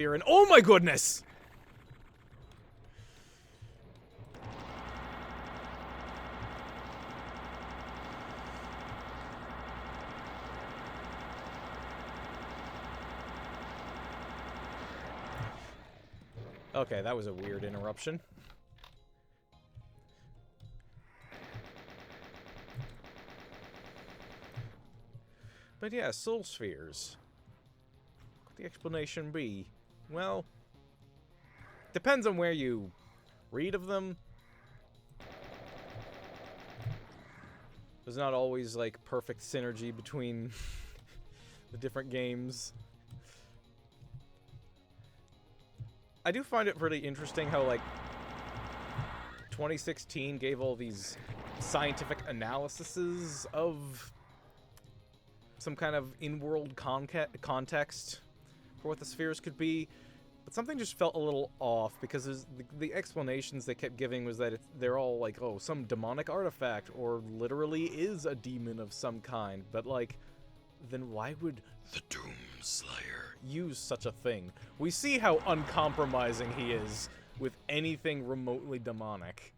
Here and oh my goodness! Okay, that was a weird interruption. But yeah, soul spheres. What could the explanation be? Well, depends on where you read of them. There's not always, like, perfect synergy between the different games. I do find it pretty interesting how, like, 2016 gave all these scientific analyses of some kind of in-world context for what the spheres could be, but something just felt a little off because the explanations they kept giving was that they're all like, oh, some demonic artifact, or literally is a demon of some kind, but like, then why would the Doomslayer use such a thing? We see how uncompromising he is with anything remotely demonic.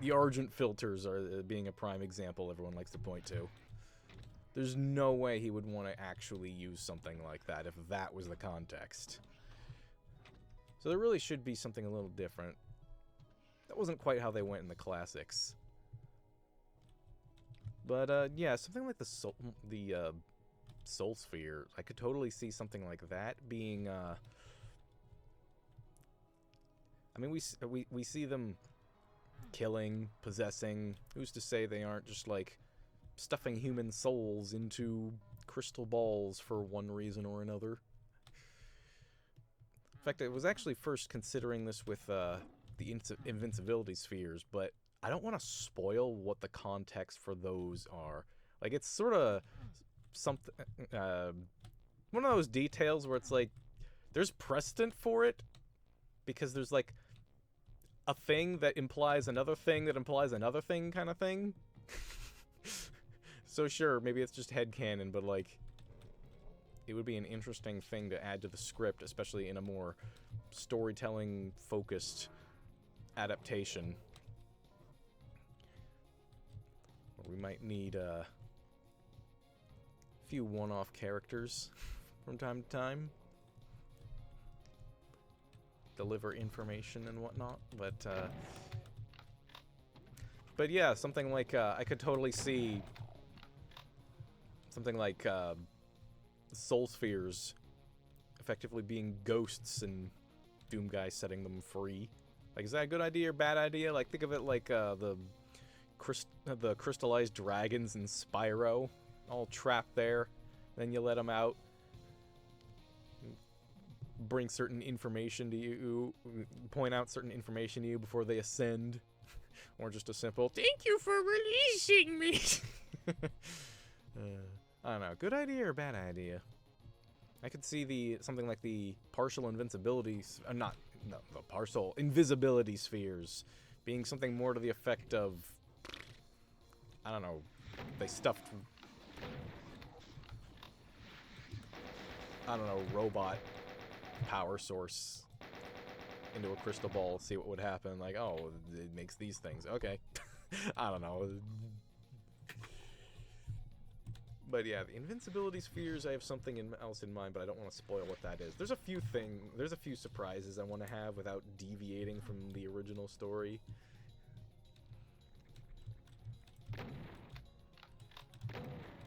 The Argent filters are being a prime example everyone likes to point to. There's no way he would want to actually use something like that if that was the context. So there really should be something a little different. That wasn't quite how they went in the classics. But, yeah, something like the Soul Sphere, I could totally see something like that being, I mean, we see them killing, possessing. Who's to say they aren't just, like, stuffing human souls into crystal balls for one reason or another? In fact, I was actually first considering this with the invincibility spheres, but I don't want to spoil what the context for those are. Like, it's sort of something, one of those details where it's like, there's precedent for it, because there's like a thing that implies another thing that implies another thing kind of thing. So sure, maybe it's just headcanon, but like, it would be an interesting thing to add to the script, especially in a more storytelling-focused adaptation. We might need a few one-off characters from time to time. Deliver information and whatnot, but yeah, something like, I could totally see something like, Soul Spheres effectively being ghosts and Doomguy setting them free. Like, is that a good idea or bad idea? Like, think of it like, the crystallized dragons in Spyro, all trapped there. Then you let them out, bring certain information to you, point out certain information to you before they ascend. Or just a simple, thank you for releasing me! I don't know, good idea or bad idea? I could see something like the partial invincibility, the partial invisibility spheres being something more to the effect of, I don't know, they stuffed, I don't know, robot power source into a crystal ball, see what would happen. Like, oh, it makes these things. Okay. I don't know. But yeah, the invincibility spheres, I have something else in mind, but I don't want to spoil what that is. There's a few surprises I want to have without deviating from the original story.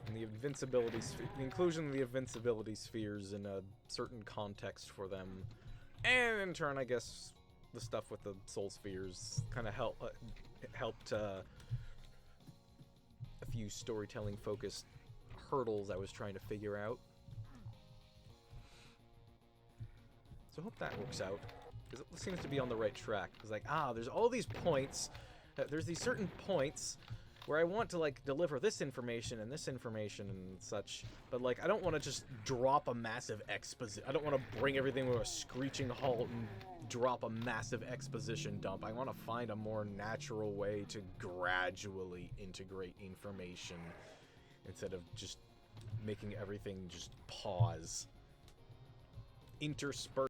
And the inclusion of the invincibility spheres in a certain context for them, and in turn, I guess, the stuff with the soul spheres kind of helped a few storytelling-focused hurdles I was trying to figure out. So I hope that works out, because it seems to be on the right track. It's like, there's all these points, there's these certain points where I want to, like, deliver this information and such, but, like, I don't want to just drop a massive exposition. I don't want to bring everything to a screeching halt and drop a massive exposition dump. I want to find a more natural way to gradually integrate information instead of just making everything just pause. interspersed